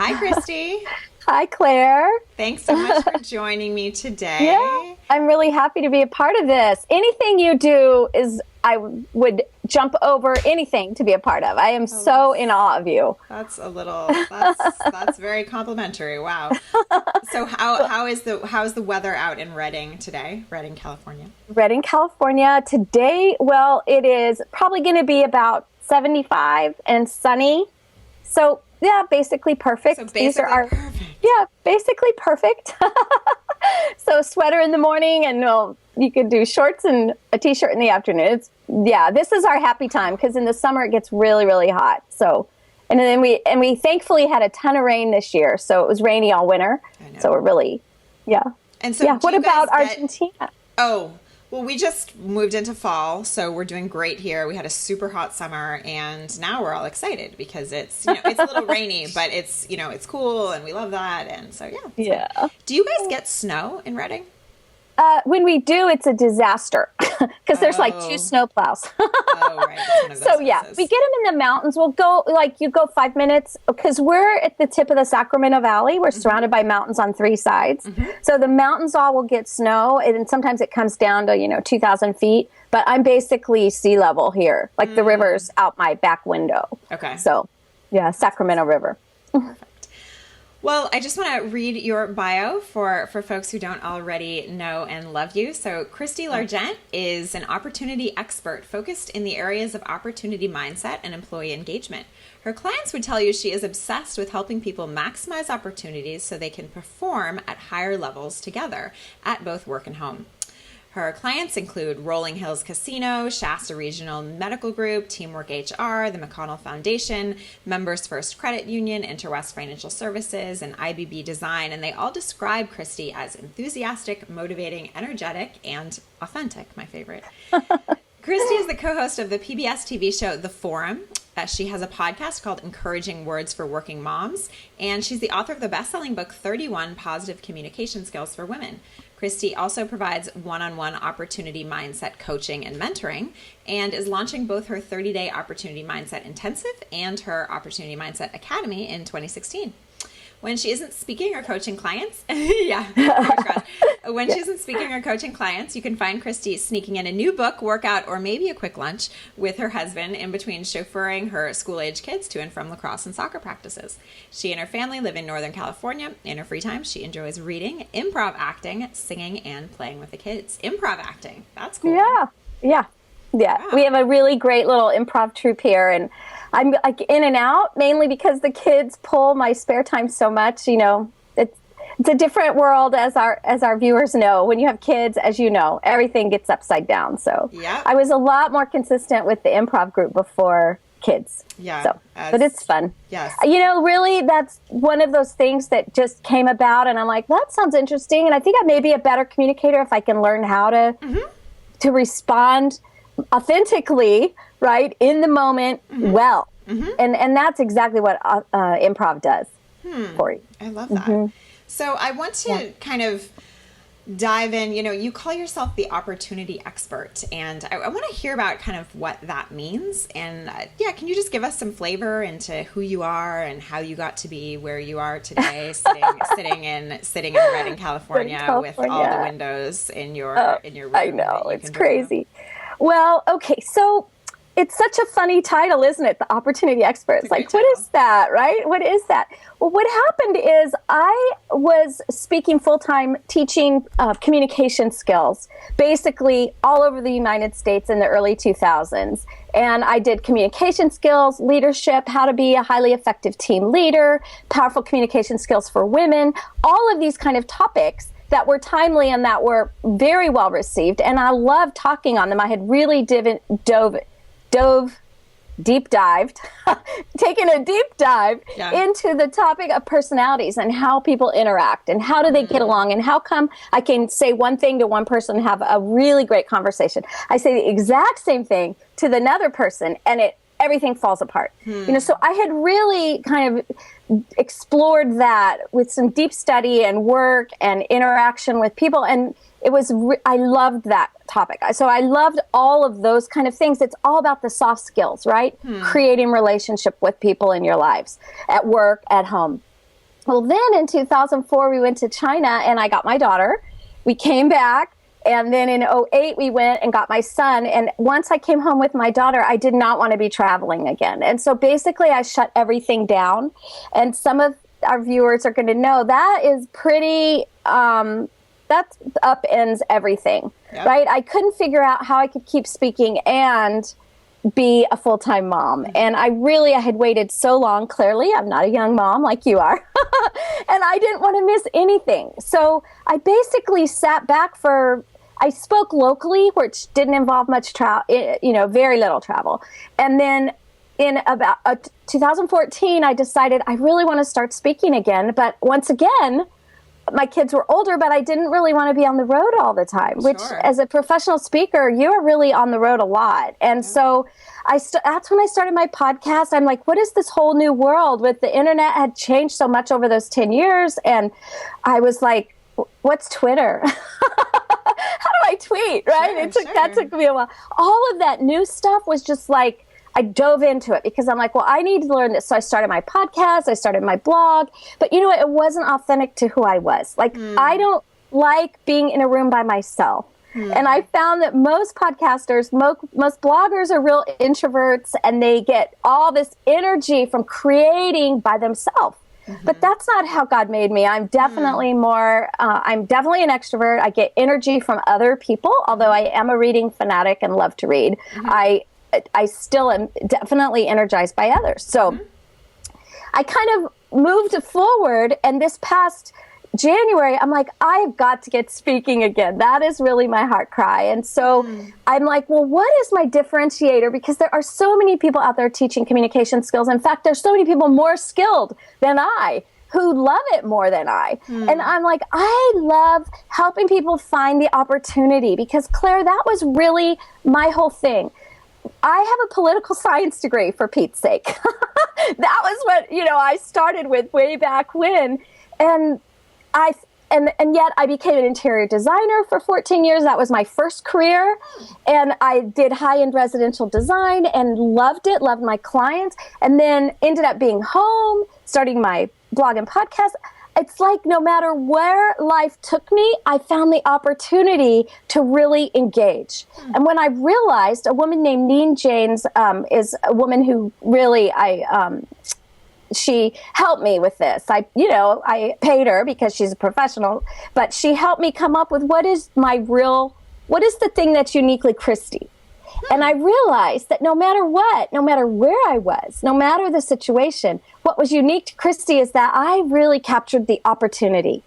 Hi, Christy. Hi, Claire. Thanks so much for joining me today. Yeah, I'm really happy to be a part of this. Anything you do is, I would jump over anything to be a part of. I am so in awe of you. That's very complimentary. Wow. So how's the weather out in Redding today? Redding, California. Redding, California today. Well, it is probably going to be about 75 and sunny. So yeah, basically perfect. So basically perfect. Yeah, basically perfect. So sweater in the morning, and you could do shorts and a t-shirt in the afternoon. This is our happy time, because in the summer it gets really, really hot. So, and then we thankfully had a ton of rain this year, so it was rainy all winter. I know. So we're really, yeah. And so, yeah. What about Argentina? Oh, well, we just moved into fall, so we're doing great here. We had a super hot summer, and now we're all excited because it's it's a little rainy, but it's it's cool, and we love that. And so yeah. Do you guys get snow in Redding? When we do, it's a disaster because there's like 2 snow plows. Oh, right. It's one of those So yeah, places. we get them in the mountains. We'll go, you go 5 minutes, because we're at the tip of the Sacramento Valley. We're surrounded by mountains on 3 sides. So the mountains all will get snow, and sometimes it comes down to 2,000 feet. But I'm basically sea level here, like the river's out my back window. Okay. So yeah, Sacramento River. Perfect. Well, I just want to read your bio for folks who don't already know and love you. So Christy Largent is an opportunity expert focused in the areas of opportunity mindset and employee engagement. Her clients would tell you she is obsessed with helping people maximize opportunities so they can perform at higher levels together at both work and home. Her clients include Rolling Hills Casino, Shasta Regional Medical Group, Teamwork HR, the McConnell Foundation, Members First Credit Union, Interwest Financial Services, and IBB Design, and they all describe Christy as enthusiastic, motivating, energetic, and authentic, my favorite. Christy is the co-host of the PBS TV show The Forum. She has a podcast called Encouraging Words for Working Moms, and she's the author of the best-selling book 31 Positive Communication Skills for Women. Christy also provides one-on-one opportunity mindset coaching and mentoring, and is launching both her 30-day Opportunity Mindset Intensive and her Opportunity Mindset Academy in 2016. When she isn't speaking or coaching clients, When she isn't speaking or coaching clients, you can find Christy sneaking in a new book, workout, or maybe a quick lunch with her husband in between chauffeuring her school-age kids to and from lacrosse and soccer practices. She and her family live in Northern California. In her free time, she enjoys reading, improv acting, singing, and playing with the kids. Improv acting, that's cool. Yeah. Wow. We have a really great little improv troupe here, and I'm like in and out, mainly because the kids pull my spare time so much. It's a different world, as our viewers know. When you have kids, as you know, everything gets upside down. So I was a lot more consistent with the improv group before kids. Yeah. So, but it's fun. Yes. Really, that's one of those things that just came about, and I'm like, that sounds interesting, and I think I may be a better communicator if I can learn how to respond authentically, right, in the moment, well. And that's exactly what improv does for you. I love that. So I want to kind of dive in. You call yourself the opportunity expert, and I want to hear about kind of what that means. And can you just give us some flavor into who you are and how you got to be where you are today, sitting in Redding, California, with all the windows in your room? I know, it's crazy. Well, okay, so it's such a funny title, isn't it? The opportunity expert. It's like, what is that, right? What is that? Well, what happened is I was speaking full-time, teaching communication skills, basically all over the United States in the early 2000s. And I did communication skills, leadership, how to be a highly effective team leader, powerful communication skills for women, all of these kind of topics that were timely and that were very well received. And I loved talking on them. I had really deep dived, taken a deep dive into the topic of personalities and how people interact and how do they get along, and how come I can say one thing to one person and have a really great conversation. I say the exact same thing to another person, and everything falls apart. So I had really kind of explored that with some deep study and work and interaction with people, and it was I loved that topic. So I loved all of those kind of things. It's all about the soft skills, right? Creating relationship with people in your lives, at work, at home. Well, then in 2004, we went to China and I got my daughter. We came back. And then in 2008, we went and got my son. And once I came home with my daughter, I did not want to be traveling again. And so basically, I shut everything down. And some of our viewers are going to know that is pretty, that upends everything, right? I couldn't figure out how I could keep speaking and be a full-time mom. And I had waited so long. Clearly, I'm not a young mom like you are. And I didn't want to miss anything. So I basically sat back I spoke locally, which didn't involve much travel, very little travel. And then in about 2014, I decided I really want to start speaking again. But once again, my kids were older, but I didn't really want to be on the road all the time, which as a professional speaker, you are really on the road a lot. And so that's when I started my podcast. I'm like, what is this whole new world with the internet had changed so much over those 10 years. And I was like, what's Twitter? How do I tweet? Right. That took me a while. All of that new stuff was just like, I dove into it because I'm like, well, I need to learn this. So I started my podcast, I started my blog, but you know what? It wasn't authentic to who I was. Like, I don't like being in a room by myself. And I found that most podcasters, most bloggers are real introverts and they get all this energy from creating by themselves. But that's not how God made me. I'm definitely I'm definitely an extrovert. I get energy from other people, although I am a reading fanatic and love to read. I still am definitely energized by others. So I kind of moved forward, and this past January, I'm like, I've got to get speaking again. That is really my heart cry. And so I'm like, well, what is my differentiator? Because there are so many people out there teaching communication skills. In fact, there's so many people more skilled than I who love it more than I. And I'm like, I love helping people find the opportunity because, Claire, that was really my whole thing. I have a political science degree, for Pete's sake. That was what, I started with way back when. And yet I became an interior designer for 14 years. That was my first career. And I did high-end residential design and loved it, loved my clients, and then ended up being home, starting my blog and podcast. It's like no matter where life took me, I found the opportunity to really engage. And when I realized a woman named Neen Janes is a woman who really she helped me with this. I paid her because she's a professional, but she helped me come up with what is the thing that's uniquely Christy. And I realized that no matter what, no matter where I was, no matter the situation, what was unique to Christy is that I really captured the opportunity,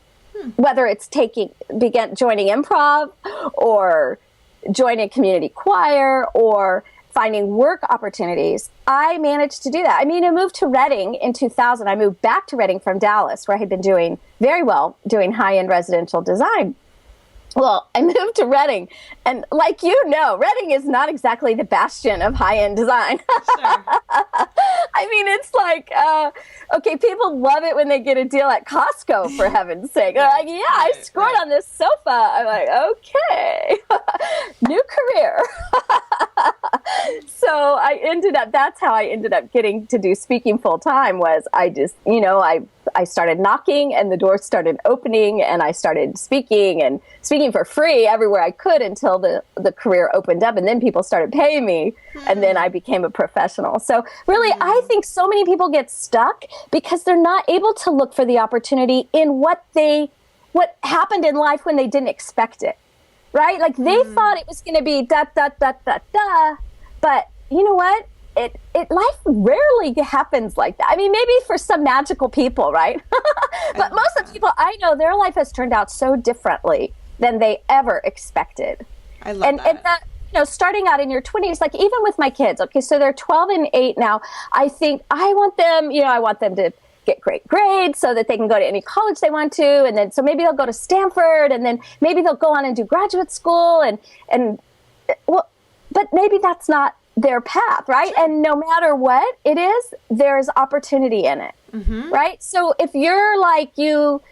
whether it's joining improv or joining a community choir or finding work opportunities. I managed to do that. I mean, I moved to Redding in 2000. I moved back to Redding from Dallas, where I had been doing very well, doing high-end residential design. Well, I moved to Redding, and like Redding is not exactly the bastion of high-end design. Sure. I mean, it's like, okay, people love it when they get a deal at Costco, for heaven's sake. They're like, yeah, I scored on this sofa. I'm like, okay, new career. So that's how I ended up getting to do speaking full time. Was I just, I started knocking and the doors started opening and I started speaking for free everywhere I could until the career opened up, and then people started paying me, and then I became a professional. So really, I think so many people get stuck because they're not able to look for the opportunity in what happened in life when they didn't expect it, right? Like they thought it was going to be da, da, da, da, da, but you know what? Life rarely happens like that. I mean, maybe for some magical people, right? But most of the people I know, their life has turned out so differently than they ever expected. I love that. And that, starting out in your 20s, like even with my kids, okay, so they're 12 and 8 now. I think I want them to get great grades so that they can go to any college they want to. And then, so maybe they'll go to Stanford, and then maybe they'll go on and do graduate school but maybe that's not their path, right? Sure. And no matter what it is, there's opportunity in it, right? So if you're like you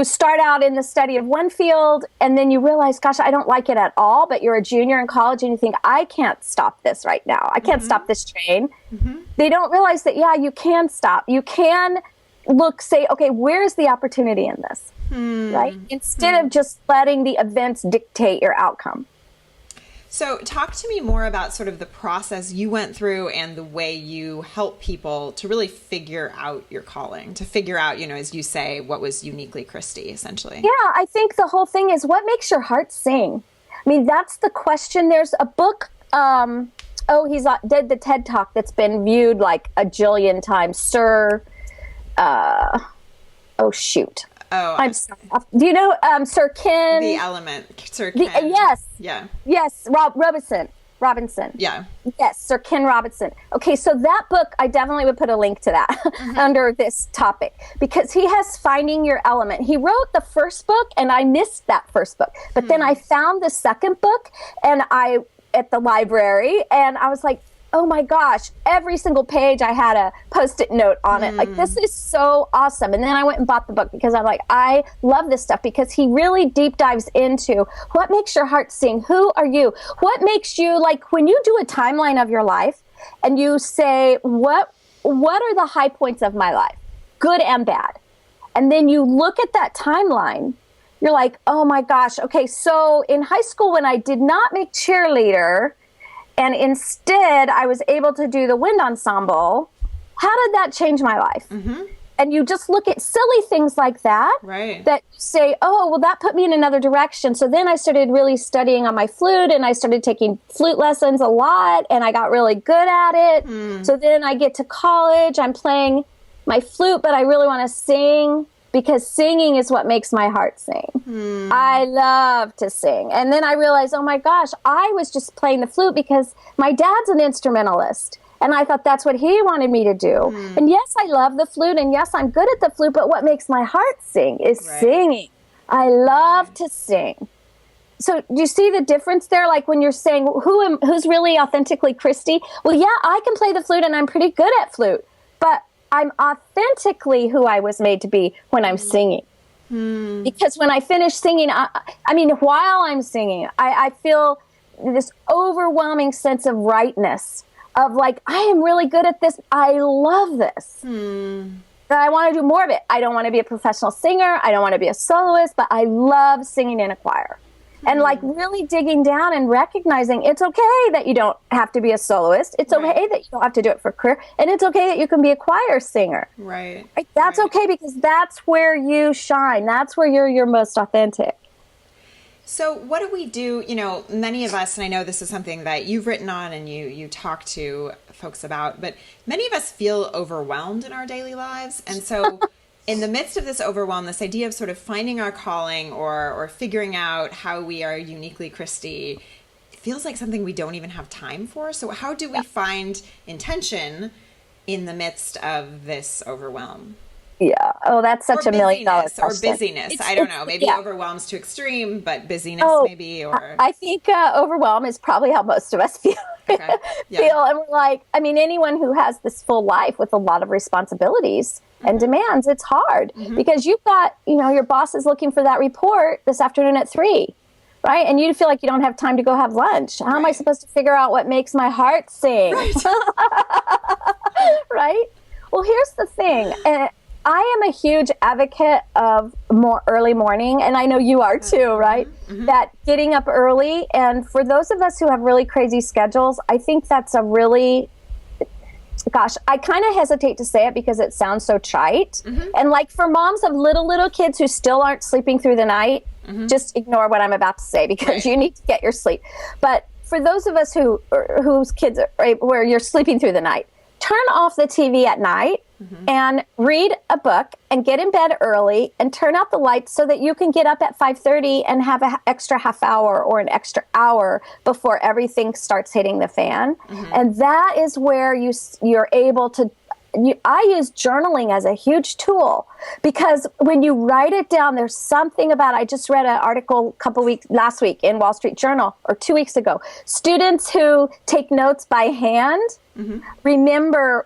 start out in the study of one field and then you realize, gosh, I don't like it at all, but you're a junior in college and you think, I can't stop this right now. I can't stop this train. They don't realize that, yeah, you can stop. You can look, say, okay, where's the opportunity in this? Right? Instead of just letting the events dictate your outcome. So talk to me more about sort of the process you went through and the way you help people to really figure out your calling, to figure out, as you say, what was uniquely Christy, essentially. Yeah, I think the whole thing is, what makes your heart sing? I mean, that's the question. There's a book, he did the TED Talk that's been viewed like a jillion times. I'm sorry. Do you know Sir Ken? The Element. Sir Ken. Yes. Yeah. Yes, Robinson. Yeah. Yes, Sir Ken Robinson. Okay, so that book, I definitely would put a link to that under this topic, because he has Finding Your Element. He wrote the first book, and I missed that first book. But then I found the second book at the library, and I was like, oh my gosh, every single page I had a Post-it note on it. Like, this is so awesome. And then I went and bought the book because I'm like, I love this stuff, because he really deep dives into what makes your heart sing. Who are you? What makes you, like, when you do a timeline of your life and you say, what are the high points of my life, good and bad? And then you look at that timeline, you're like, oh my gosh. Okay. So in high school, when I did not make cheerleader, and instead, I was able to do the wind ensemble, how did that change my life? And you just look at silly things like that, that say, oh, well, that put me in another direction. So then I started really studying on my flute, and I started taking flute lessons a lot, and I got really good at it. So then I get to college, I'm playing my flute, but I really want to sing, because singing is what makes my heart sing. I love to sing. And then I realized, oh my gosh, I was just playing the flute because my dad's an instrumentalist. And I thought that's what he wanted me to do. And yes, I love the flute, and yes, I'm good at the flute, but what makes my heart sing is singing. I love to sing. So do you see the difference there? Like when you're saying, who's really authentically Christy? Well, yeah, I can play the flute, and I'm pretty good at flute, but I'm authentically who I was made to be when I'm singing. Because when I finish singing, while I'm singing, I feel this overwhelming sense of rightness, of like, I am really good at this. I love this. That I want to do more of it. I don't want to be a professional singer. I don't want to be a soloist, but I love singing in a choir. And like really digging down and recognizing it's okay that you don't have to be a soloist. It's okay that you don't have to do it for a career. And it's okay that you can be a choir singer. That's okay, because that's where you shine. That's where you're your most authentic. So what do we do? Many of us, and I know this is something that you've written on and you talk to folks about, but many of us feel overwhelmed in our daily lives. And so in the midst of this overwhelm, this idea of sort of finding our calling or figuring out how we are uniquely Christy, it feels like something we don't even have time for. So how do we find intention in the midst of this overwhelm? Yeah. Oh, that's such a $1 million question. Or busyness. I don't know. Maybe overwhelm's too extreme, but busyness maybe. Or I think overwhelm is probably how most of us feel. Feel, and we're like, anyone who has this full life with a lot of responsibilities and demands, it's hard because you've got, your boss is looking for that report this afternoon at 3, right? And you feel like you don't have time to go have lunch. How am I supposed to figure out what makes my heart sing? Right? Well, here's the thing. I am a huge advocate of more early morning, and I know you are too, right? That getting up early, and for those of us who have really crazy schedules, I think that's a really, I kind of hesitate to say it because it sounds so trite. And like for moms of little kids who still aren't sleeping through the night, just ignore what I'm about to say because you need to get your sleep. But for those of us whose kids are where you're sleeping through the night, turn off the TV at night and read a book and get in bed early and turn out the lights so that you can get up at 5:30 and have an extra half hour or an extra hour before everything starts hitting the fan. And that is where you're able to, I use journaling as a huge tool because when you write it down, there's something about, I just read an article last week in Wall Street Journal or 2 weeks ago. Students who take notes by hand remember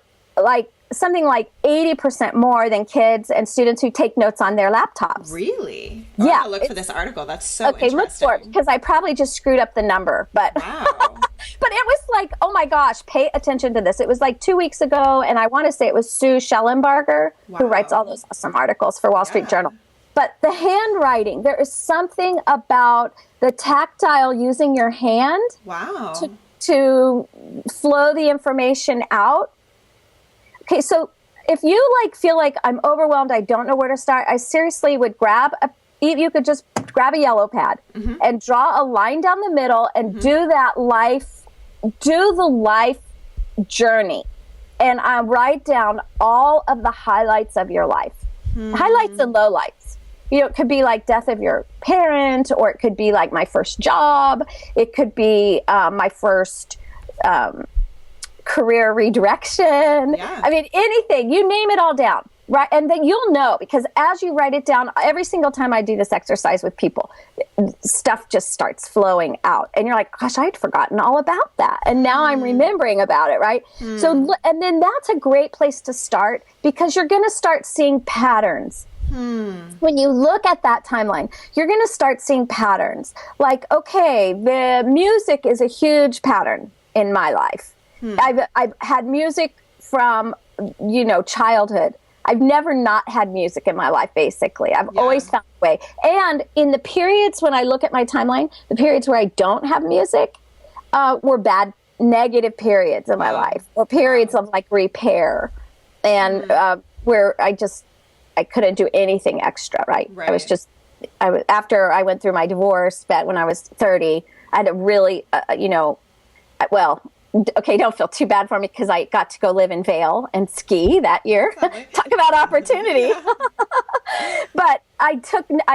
something like 80% more than kids and students who take notes on their laptops. Really? Yeah. I'll look for this article. That's so interesting. Okay, look for it because I probably just screwed up the number. But wow. But it was like, oh my gosh, pay attention to this. It was like 2 weeks ago, and I want to say it was Sue Schellenbarger who writes all those awesome articles for Wall Street Journal. But the handwriting, there is something about the tactile, using your hand to flow the information out. Okay, so if you like feel like I'm overwhelmed, I don't know where to start, I seriously would you could just grab a yellow pad and draw a line down the middle and do the life journey. And I write down all of the highlights of your life, highlights and lowlights. You know, it could be like death of your parent, or it could be like my first job. It could be my first career redirection. I mean, anything, you name it all down. Right. And then you'll know, because as you write it down, every single time I do this exercise with people, stuff just starts flowing out. And you're like, gosh, I'd forgotten all about that. And now I'm remembering about it. Right. So, and then that's a great place to start, because you're going to start seeing patterns. When you look at that timeline, you're going to start seeing patterns. Like, okay, the music is a huge pattern in my life. I've had music from, childhood. I've never not had music in my life, basically. I've always found a way. And in the periods when I look at my timeline, the periods where I don't have music were bad, negative periods in my life, or periods of like repair, and where I couldn't do anything extra, right? After I went through my divorce back when I was 30, I had a really, okay, don't feel too bad for me, because I got to go live in Vail and ski that year. Talk about opportunity. But I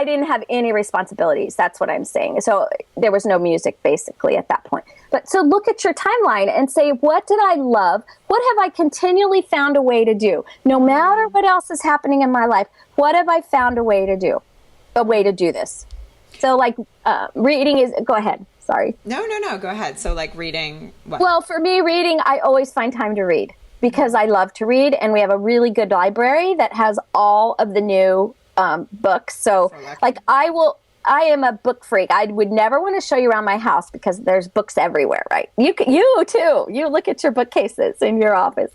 didn't have any responsibilities. That's what I'm saying. So there was no music basically at that point. But so look at your timeline and say, what did I love? What have I continually found a way to do? No matter what else is happening in my life, what have I found a way to do this? So like reading is, go ahead. Sorry. No. Go ahead. So like reading what? Well, for me, reading, I always find time to read, because I love to read, and we have a really good library that has all of the new books. So like I am a book freak. I would never want to show you around my house, because there's books everywhere, right? You too. You look at your bookcases in your office.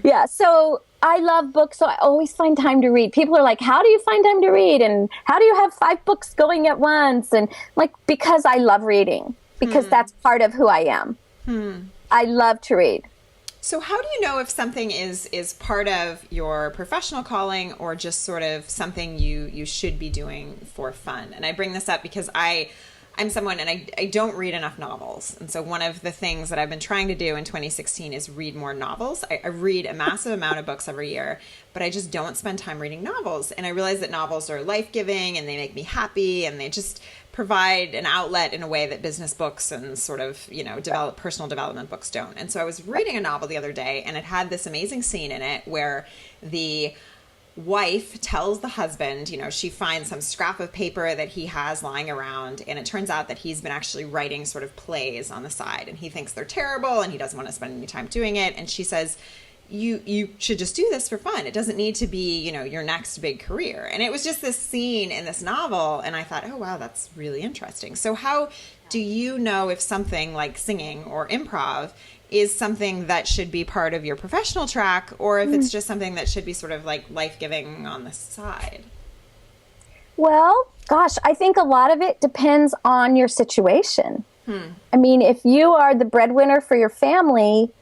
Yeah. So I love books, so I always find time to read. People are like, how do you find time to read? And how do you have 5 books going at once? And like, because I love reading, because that's part of who I am. I love to read. So how do you know if something is part of your professional calling, or just sort of something you should be doing for fun? And I bring this up because I'm someone, and I don't read enough novels. And so one of the things that I've been trying to do in 2016 is read more novels. I read a massive amount of books every year, but I just don't spend time reading novels. And I realize that novels are life-giving, and they make me happy, and they just provide an outlet in a way that business books and sort of, personal development books don't. And so I was reading a novel the other day, and it had this amazing scene in it where the wife tells the husband, she finds some scrap of paper that he has lying around, and it turns out that he's been actually writing sort of plays on the side, and he thinks they're terrible, and he doesn't want to spend any time doing it. And she says, you should just do this for fun. It doesn't need to be, your next big career. And it was just this scene in this novel, and I thought, oh wow, that's really interesting. So how do you know if something like singing or improv is something that should be part of your professional track, or if it's just something that should be sort of like life-giving on the side? Well, gosh, I think a lot of it depends on your situation. I mean, if you are the breadwinner for your family,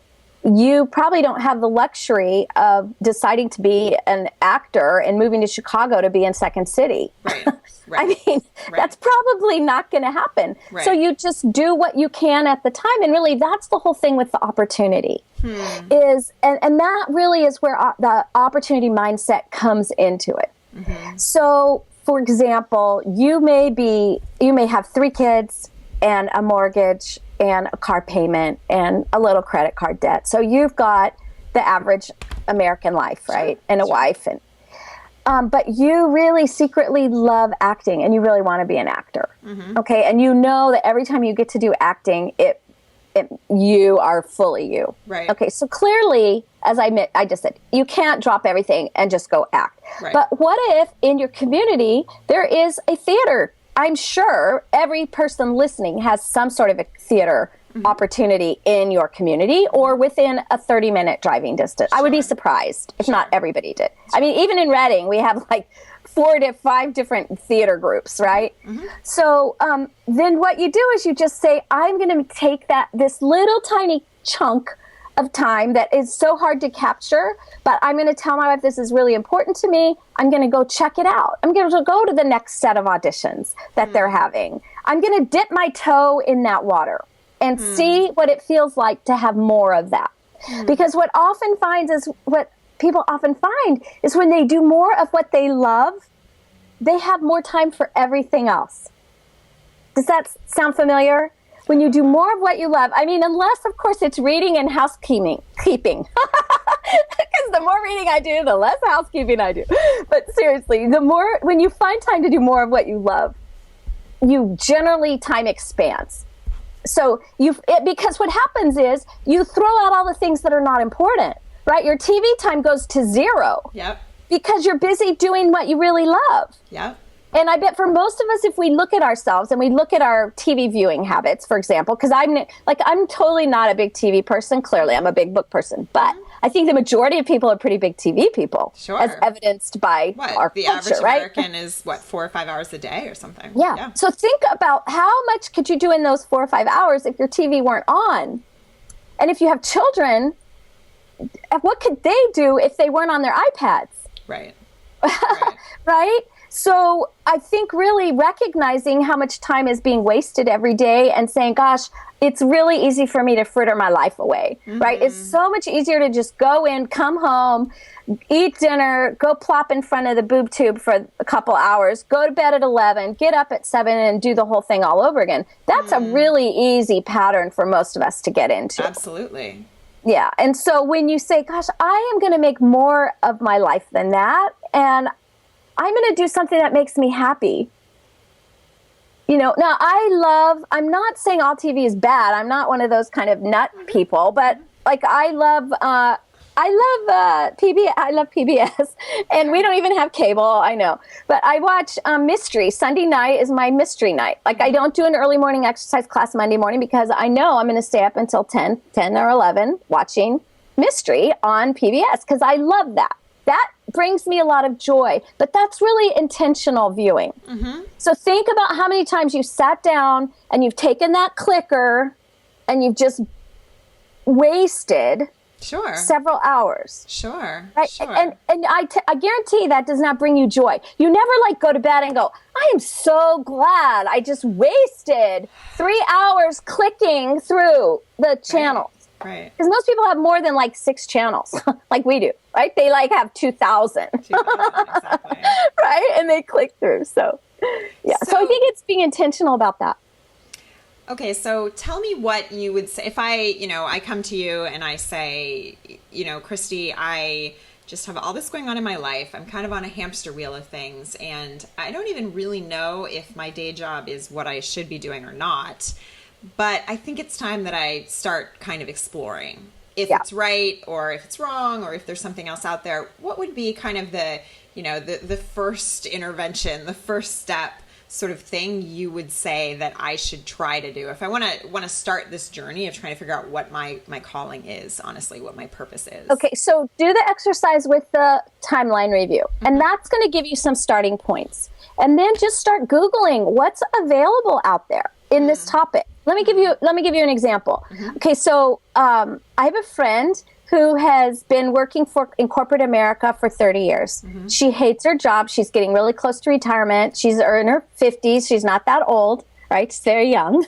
you probably don't have the luxury of deciding to be an actor and moving to Chicago to be in Second City. Right. I mean, that's probably not going to happen. So you just do what you can at the time. And really, that's the whole thing with the opportunity is, and that really is where the opportunity mindset comes into it. So, for example, you may have 3 kids and a mortgage and a car payment and a little credit card debt. So you've got the average American life, right? And a wife. And but you really secretly love acting, and you really want to be an actor. Okay. And you know that every time you get to do acting, you are fully you. Right. Okay. So clearly, as I just said, you can't drop everything and just go act. But what if in your community there is a theater? I'm sure every person listening has some sort of a theater opportunity in your community or within a 30-minute driving distance. I would be surprised if not everybody did. I mean, even in Reading, we have like 4 to 5 different theater groups, right? So then what you do is you just say, I'm going to take this little tiny chunk of time that is so hard to capture, but I'm going to tell my wife this is really important to me. I'm going to go check it out. I'm going to go to the next set of auditions that they're having. I'm going to dip my toe in that water and see what it feels like to have more of that. Because what people often find is when they do more of what they love, they have more time for everything else. Does that sound familiar? When you do more of what you love, I mean, unless, of course, it's reading and housekeeping. Because the more reading I do, the less housekeeping I do. But seriously, when you find time to do more of what you love, you generally time expands. So because what happens is you throw out all the things that are not important, right? Your TV time goes to 0. Yep. Because you're busy doing what you really love. Yep. And I bet for most of us, if we look at ourselves and we look at our TV viewing habits, for example, because I'm totally not a big TV person. Clearly, I'm a big book person, but I think the majority of people are pretty big TV people, as evidenced by our the culture, average right? American is 4 or 5 hours a day or something. Yeah. So think about how much could you do in those 4 or 5 hours if your TV weren't on, and if you have children, what could they do if they weren't on their iPads? Right. Right. So I think really recognizing how much time is being wasted every day and saying, gosh, it's really easy for me to fritter my life away, right? It's so much easier to just go in, come home, eat dinner, go plop in front of the boob tube for a couple hours, go to bed at 11, get up at 7 and do the whole thing all over again. That's a really easy pattern for most of us to get into. Absolutely. Yeah. And so when you say, gosh, I am going to make more of my life than that, and I'm going to do something that makes me happy. Now I'm not saying all TV is bad. I'm not one of those kind of nut people, but like I love PBS, and we don't even have cable, I know. But I watch mystery. Sunday night is my mystery night. Like I don't do an early morning exercise class Monday morning because I know I'm going to stay up until 10 or 11 watching mystery on PBS because I love that. That brings me a lot of joy, but that's really intentional viewing. So think about how many times you sat down and you've taken that clicker and you've just wasted several hours. Right? And I guarantee that does not bring you joy. You never go to bed and go, I am so glad I just wasted 3 hours clicking through the channels. Right. Because most people have more than 6 channels, like we do, right? They have 2,000. 2,000, exactly. Right? And they click through. So, yeah. So I think it's being intentional about that. Okay, so tell me what you would say if I come to you and I say, Christy, I just have all this going on in my life. I'm kind of on a hamster wheel of things, and I don't even really know if my day job is what I should be doing or not. But I think it's time that I start kind of exploring if it's right or if it's wrong or if there's something else out there. What would be kind of the first intervention, the first step sort of thing you would say that I should try to do if I want to start this journey of trying to figure out what my calling is, honestly, what my purpose is? Okay, so do the exercise with the timeline review, and that's going to give you some starting points. And then just start Googling what's available out there in this topic. Let me give you an example. Okay, so I have a friend who has been working in corporate America for 30 years. She hates her job. She's getting really close to retirement. She's in her 50s. She's not that old, right? She's very young.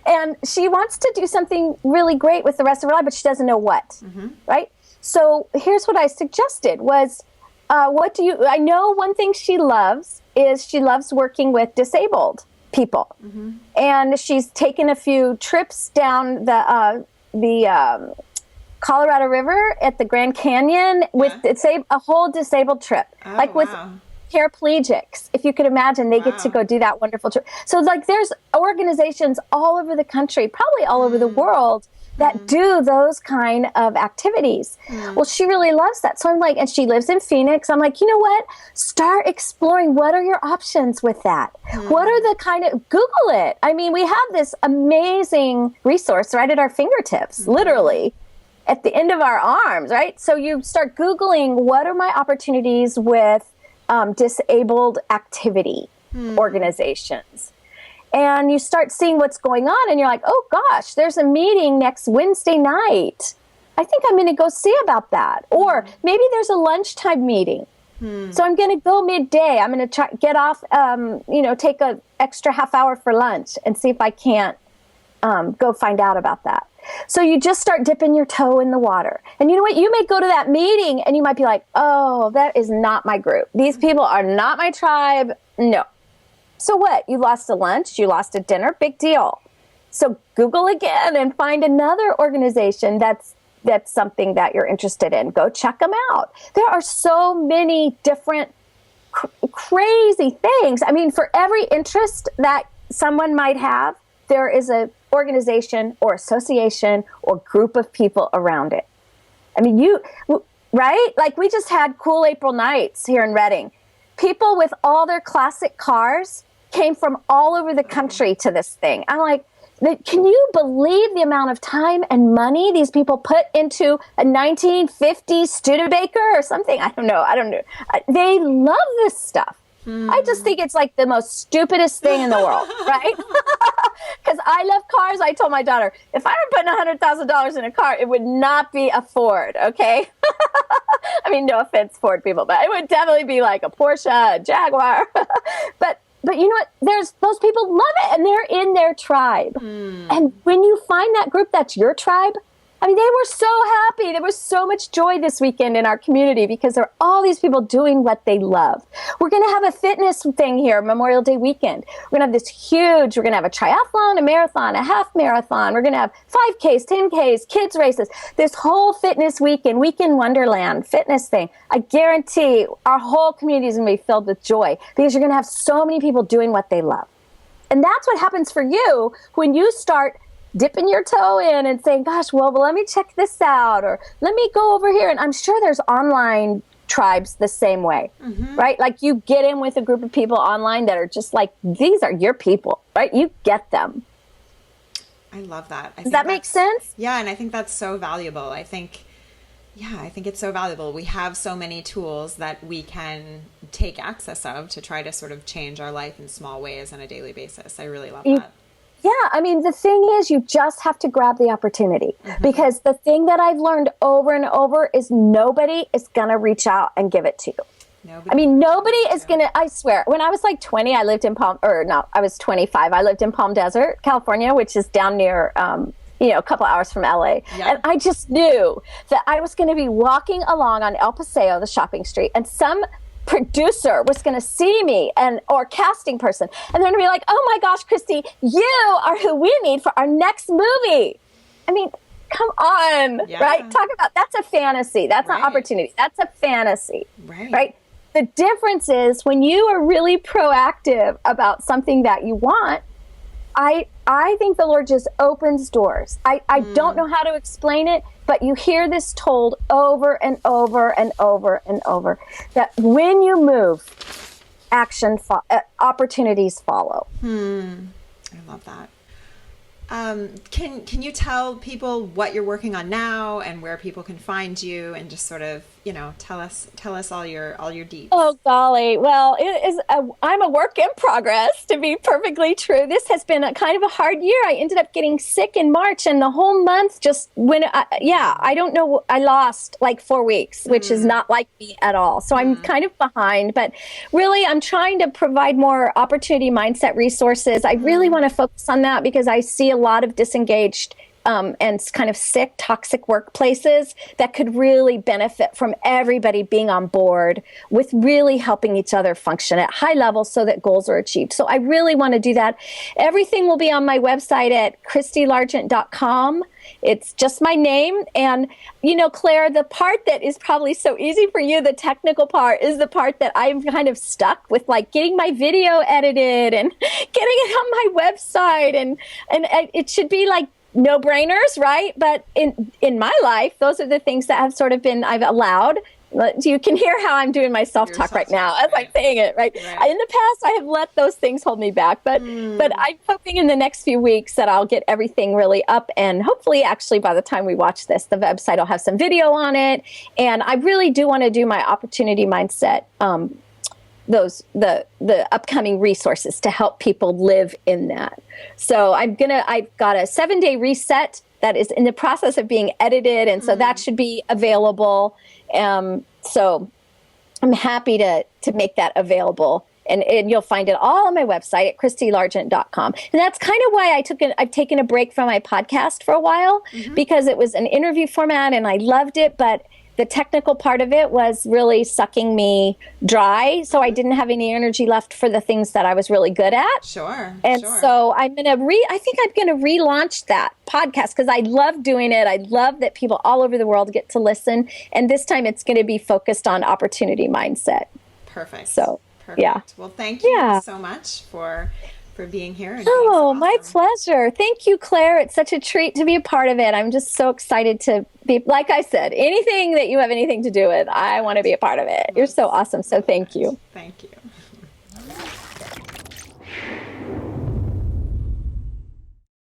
And she wants to do something really great with the rest of her life, but she doesn't know what, right? So here's what I suggested was, I know one thing she loves is she loves working with disabled people. And she's taken a few trips down the Colorado River at the Grand Canyon with a whole disabled trip, with paraplegics. If you could imagine, they get to go do that wonderful trip. So there's organizations all over the country, probably all over the world, that do those kind of activities. Well, she really loves that. So I'm like, and she lives in Phoenix. I'm like, you know what? Start exploring. What are your options with that? What are the kind of, Google it. I mean, we have this amazing resource right at our fingertips, literally at the end of our arms, right? So you start Googling, what are my opportunities with disabled activity organizations? And you start seeing what's going on, and you're like, oh gosh, there's a meeting next Wednesday night. I think I'm going to go see about that. Or maybe there's a lunchtime meeting. So I'm going to go midday. I'm going to try get off, take an extra half hour for lunch and see if I can't go find out about that. So you just start dipping your toe in the water. And you know what? You may go to that meeting and you might be like, oh, that is not my group. These people are not my tribe. No. So what? You lost a lunch, you lost a dinner, big deal. So Google again and find another organization that's something that you're interested in. Go check them out. There are so many different crazy things. I mean, for every interest that someone might have, there is an organization or association or group of people around it. I mean, right? Like we just had Cool April Nights here in Reading. People with all their classic cars came from all over the country to this thing. I'm like, can you believe the amount of time and money these people put into a 1950 Studebaker or something? I don't know. They love this stuff. I just think it's like the most stupidest thing in the world, right? Because I love cars. I told my daughter, if I were putting $100,000 in a car, it would not be a Ford, okay? I mean, no offense, Ford people, but it would definitely be like a Porsche, a Jaguar. But you know what? Those people love it, and they're in their tribe. And when you find that group that's your tribe, I mean, they were so happy. There was so much joy this weekend in our community because there are all these people doing what they love. We're going to have a fitness thing here, Memorial Day weekend. We're going to have we're going to have a triathlon, a marathon, a half marathon. We're going to have 5Ks, 10Ks, kids races. This whole fitness weekend wonderland fitness thing. I guarantee our whole community is going to be filled with joy because you're going to have so many people doing what they love. And that's what happens for you when you start dipping your toe in and saying, gosh, well, let me check this out, or let me go over here. And I'm sure there's online tribes the same way, right? Like you get in with a group of people online that are just like, these are your people, right? You get them. I love that. Does that make sense? Yeah. And I think that's so valuable. I think it's so valuable. We have so many tools that we can take access of to try to sort of change our life in small ways on a daily basis. I really love that. Yeah, I mean, the thing is, you just have to grab the opportunity because the thing that I've learned over and over is nobody is going to reach out and give it to you. Nobody is going to, I swear, when I was like 20, I lived in I was 25. I lived in Palm Desert, California, which is down near, a couple hours from LA. Yep. And I just knew that I was going to be walking along on El Paseo, the shopping street, and some producer was going to see me or casting person, and they're going to be like, oh my gosh, Christy, you are who we need for our next movie. I mean, come on, right? Talk about, that's a fantasy. That's not opportunity. That's a fantasy, right? The difference is when you are really proactive about something that you want, I think the Lord just opens doors. I don't know how to explain it, but you hear this told over and over and over and over, that when you move, opportunities follow. I love that. Can you tell people what you're working on now and where people can find you, and just sort of, tell us all your deeds? Oh golly. Well, I'm a work in progress, to be perfectly true. This has been a kind of a hard year. I ended up getting sick in March, and the whole month just went, I don't know. I lost like 4 weeks, which is not like me at all. So I'm kind of behind, but really I'm trying to provide more opportunity mindset resources. I really want to focus on that because I see a lot of disengaged and kind of sick, toxic workplaces that could really benefit from everybody being on board with really helping each other function at high levels so that goals are achieved. So I really want to do that. Everything will be on my website at ChristyLargent.com. It's just my name. And, Claire, the part that is probably so easy for you, the technical part, is the part that I'm kind of stuck with, like getting my video edited and getting it on my website. And it should be like no-brainers, right? But in my life, those are the things that have sort of been, I've allowed. You can hear how I'm doing my self-talk right now as I'm saying it, right? In the past, I have let those things hold me back, but I'm hoping in the next few weeks that I'll get everything really up, and hopefully, actually, by the time we watch this, the website will have some video on it, and I really do want to do my opportunity mindset, the upcoming resources to help people live in that. So I've got a 7-day reset that is in the process of being edited, and so that should be available. So I'm happy to make that available, and you'll find it all on my website at ChristyLargent.com. And that's kind of why I've taken a break from my podcast for a while, because it was an interview format and I loved it, but the technical part of it was really sucking me dry. So I didn't have any energy left for the things that I was really good at. Sure. And so I think I'm going to relaunch that podcast because I love doing it. I love that people all over the world get to listen. And this time it's going to be focused on opportunity mindset. Perfect. So, perfect. Yeah. Well, thank you so much for being here. And my pleasure. Thank you, Claire. It's such a treat to be a part of it. I'm just so excited to be, like I said, anything that you have anything to do with, I want to be a part of it. You're so awesome. So thank you. Thank you.